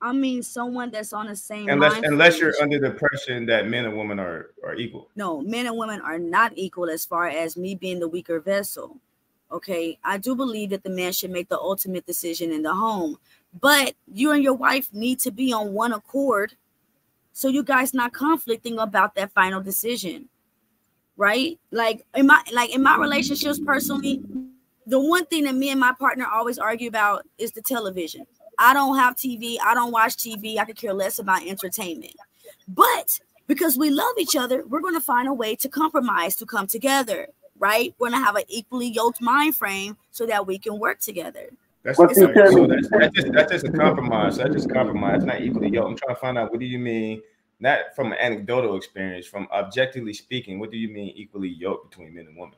I mean, someone that's on the same Unless mind unless frame you're as you. under the impression that men and women are equal. No, men and women are not equal as far as me being the weaker vessel. Okay, I do believe that the man should make the ultimate decision in the home, but you and your wife need to be on one accord so you guys not conflicting about that final decision, right? Like in my relationships personally, the one thing that me and my partner always argue about is the television. I don't have TV, I don't watch TV, I could care less about entertainment. But because we love each other, we're going to find a way to compromise to come together, right? We're going to have an equally yoked mind frame so that we can work together. That's But It's see, a so Kevin, that's just a compromise. That's just compromise. It's not equally yoked. I'm trying to find out what do you mean, not from an anecdotal experience, from objectively speaking, what do you mean equally yoked between men and women?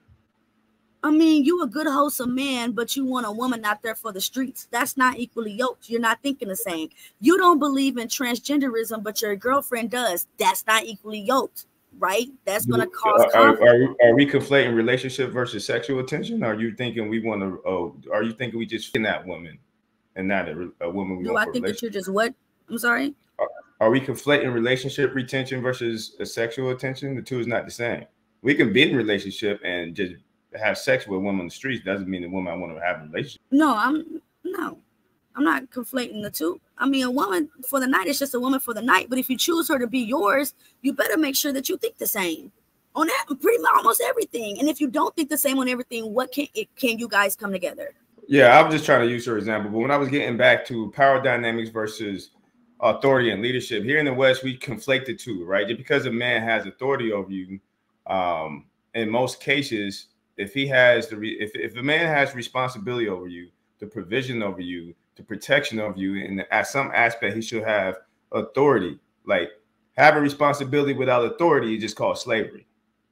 I mean, you a good wholesome man, but you want a woman out there for the streets. That's not equally yoked. You're not thinking the same. You don't believe in transgenderism, but your girlfriend does. That's not equally yoked, right? That's going to cause conflict. Are we conflating relationship versus sexual attention? Are you thinking we want to? Oh, are you thinking we just in that woman and not a woman we Do want I for a think that you're relationship? just what? I'm sorry. Are we conflating relationship retention versus a sexual attention? The two is not the same. We can be in a relationship and just have sex with a woman on the streets. Doesn't mean the woman I want to have a relationship. No, I'm not conflating the two. I mean, a woman for the night is just a woman for the night. But if you choose her to be yours, you better make sure that you think the same on that pretty much almost everything. And if you don't think the same on everything, what can you guys come together? Yeah, I was just trying to use her example. But when I was getting back to power dynamics versus authority and leadership, here in the West, we conflate the two, right? Just because a man has authority over you, in most cases, if he has if a man has responsibility over you, the provision over you, the protection of you, and at some aspect, he should have authority. Like having responsibility without authority is just called slavery,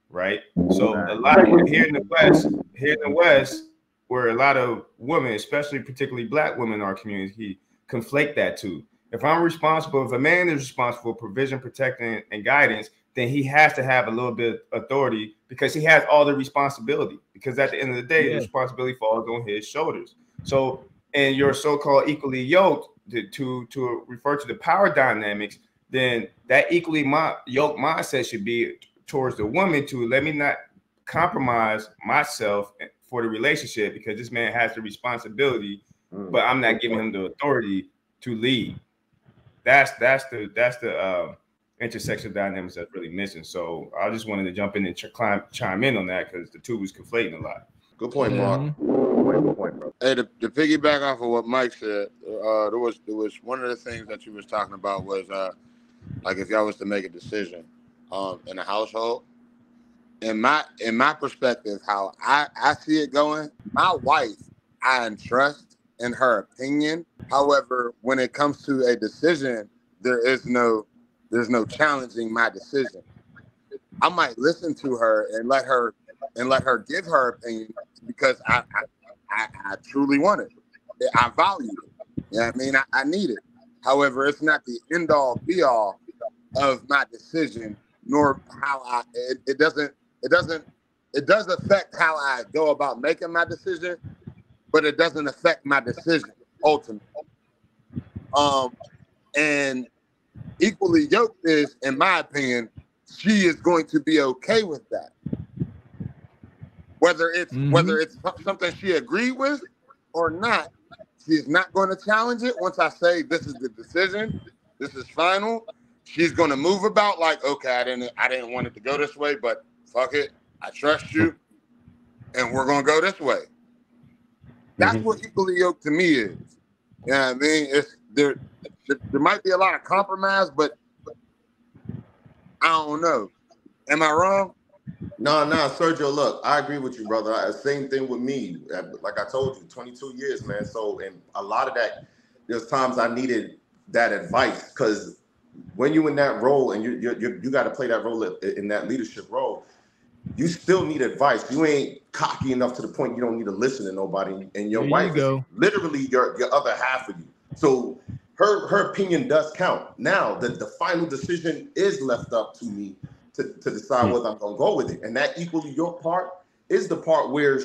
right? So a lot of, here in the West, where a lot of women, especially particularly black women in our community, conflate that too. If I'm responsible, if a man is responsible for provision, protecting, and guidance, then he has to have a little bit of authority because he has all the responsibility. Because at the end of the day, the responsibility falls on his shoulders. So, and you're so-called equally yoked to refer to the power dynamics, then that equally yoked mindset should be towards the woman to let me not compromise myself for the relationship because this man has the responsibility, but I'm not giving him the authority to lead. That's the intersection dynamics that's really missing. So I just wanted to jump in and chime in on that because the two was conflating a lot. Good point, Mark. Good point, bro. Hey, to piggyback off of what Mike said, there was one of the things that you was talking about was like if y'all was to make a decision in a household. In my perspective, how I see it going, my wife, I entrust in her opinion. However, when it comes to a decision, there's no challenging my decision. I might listen to her and let her give her opinion because I truly want it. I value it. You know what I mean? I need it. However, it's not the end all be all of my decision, nor how it does affect how I go about making my decision, but it doesn't affect my decision ultimately. And equally yoked is, in my opinion, she is going to be okay with that. Whether it's something she agreed with or not, she's not going to challenge it. Once I say this is the decision, this is final, she's going to move about like, okay, I didn't want it to go this way, but fuck it, I trust you, and we're going to go this way. That's what equally yoked to me is. You know what I mean? It's there might be a lot of compromise, but I don't know. Am I wrong? No, Sergio, look, I agree with you, brother. Same thing with me. Like I told you, 22 years, man. So, and a lot of that, there's times I needed that advice because when you're in that role and you got to play that role in that leadership role, you still need advice. You ain't cocky enough to the point you don't need to listen to nobody. And your wife is literally your other half of you. So her opinion does count. Now the final decision is left up to me to decide whether I'm gonna go with it. And that equally your part is the part where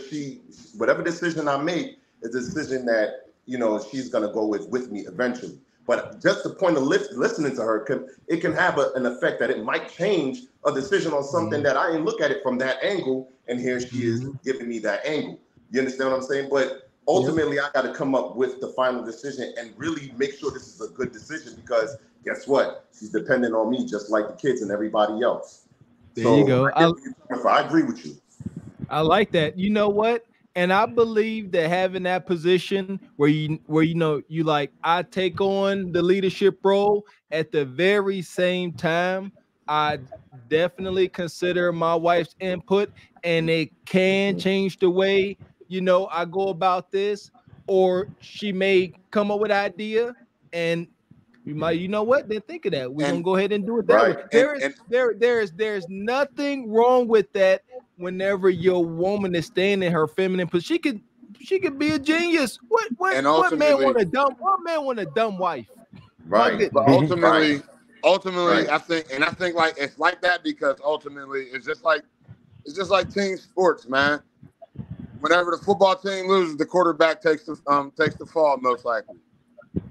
whatever decision I make is a decision that, you know, she's gonna go with me eventually. But just the point of listening to her, it can have an effect that it might change a decision on something that I didn't look at it from that angle, and here she is giving me that angle. You understand what I'm saying? But ultimately, I got to come up with the final decision and really make sure this is a good decision, because guess what? She's dependent on me just like the kids and everybody else. There you go. I agree with you. I like that. You know what? And I believe that having that position where you know, you like, I take on the leadership role at the very same time, I definitely consider my wife's input, and it can change the way, you know, I go about this, or she may come up with an idea and we might, you know what, then think of that. We're gonna go ahead and do it that way. There's nothing wrong with that. Whenever your woman is staying in her feminine position, she could be a genius. What man want a dumb wife? Right. But ultimately, I think like it's like that because ultimately it's just like team sports, man. Whenever the football team loses, the quarterback takes the fall most likely.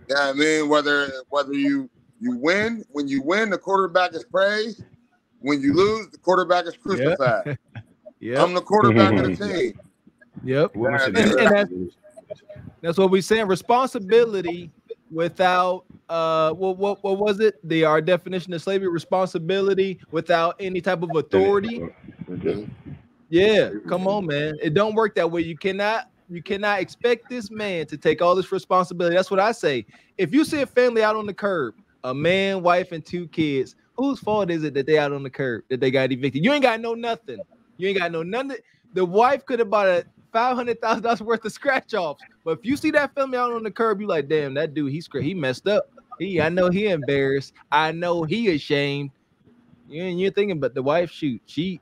Yeah, I mean, whether you win, when you win, the quarterback is praised. When you lose, the quarterback is crucified. Yeah, I'm the quarterback of the team. Yep, and that's what we're saying. Responsibility without what was it? Our definition of slavery: responsibility without any type of authority. Yeah, come on, man. It don't work that way. You cannot expect this man to take all this responsibility. That's what I say. If you see a family out on the curb, a man, wife, and 2 kids, whose fault is it that they out on the curb, that they got evicted? You ain't got no nothing. You ain't got no nothing. The wife could have bought a $500,000 worth of scratch offs. But if you see that family out on the curb, you like, damn, that dude, he messed up. I know he embarrassed. I know he ashamed. You're thinking, but the wife, shoot, she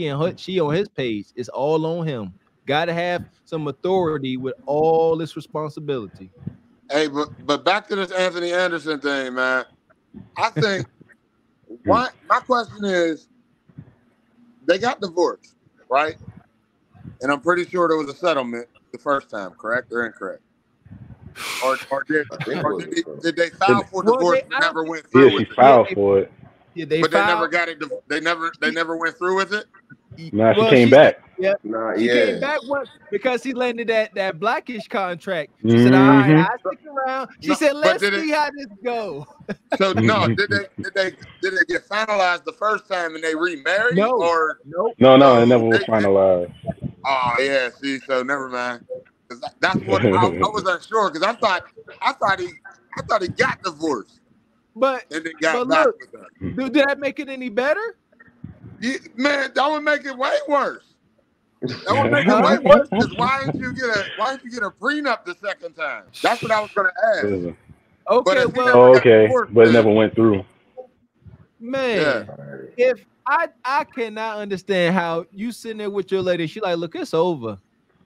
on his page. It's all on him. Got to have some authority with all this responsibility. Hey, but back to this Anthony Anderson thing, man. I think my question is, they got divorced, right? And I'm pretty sure there was a settlement the first time, correct or incorrect? Or did they file for divorce and never went through with it? She filed for it. Yeah, they never got it. They never went through with it. Nah, she came back. Yeah, she came back because he landed that Blackish contract. She said, "All right, I stick around." She said, "Let's see how this go." So no, did it get finalized the first time and they remarried? No, it never was finalized. Oh yeah, see, so never mind. That's what I was unsure because I thought he got divorced, but and then got back look, with her. Did that make it any better? Yeah, man, that would make it way worse. That would make it way worse because why didn't you get a prenup the second time? That's what I was gonna ask. Okay, but it never went through. Man, if I cannot understand how you sitting there with your lady, she like, look, it's over.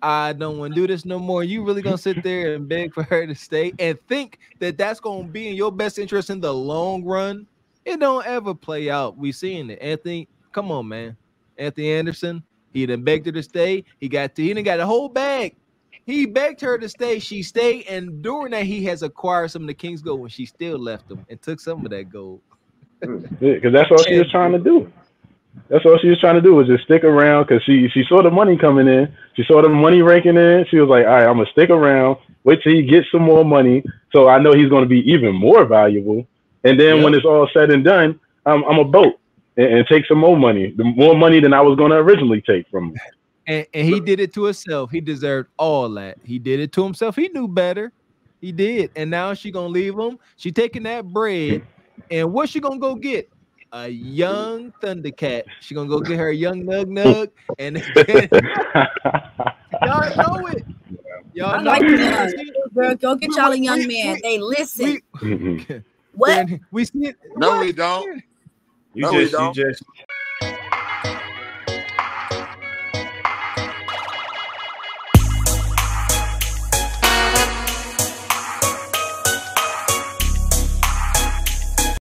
I don't want to do this no more. You really gonna sit there and beg for her to stay and think that that's gonna be in your best interest in the long run? It don't ever play out. We seeing it, Anthony. Come on, man. Anthony Anderson, he done begged her to stay. He done got a whole bag. He begged her to stay. She stayed, and during that, he has acquired some of the King's gold, and she still left him and took some of that gold. Because that's all she was trying to do. That's all she was trying to do was just stick around because she saw the money coming in. She saw the money raking in. She was like, all right, I'm going to stick around, wait till he gets some more money so I know he's going to be even more valuable. And then when it's all said and done, I'm a boat and take some more money, more money than I was going to originally take from him. And he did it to himself. He deserved all that. He did it to himself. He knew better. He did. And now she going to leave him. She taking that bread. And what she going to go get? A young Thundercat. She going to go get her a young Nug. And y'all know it. Y'all know it. Girl, go get y'all a young man. They listen. What? We see it. No, we don't. You just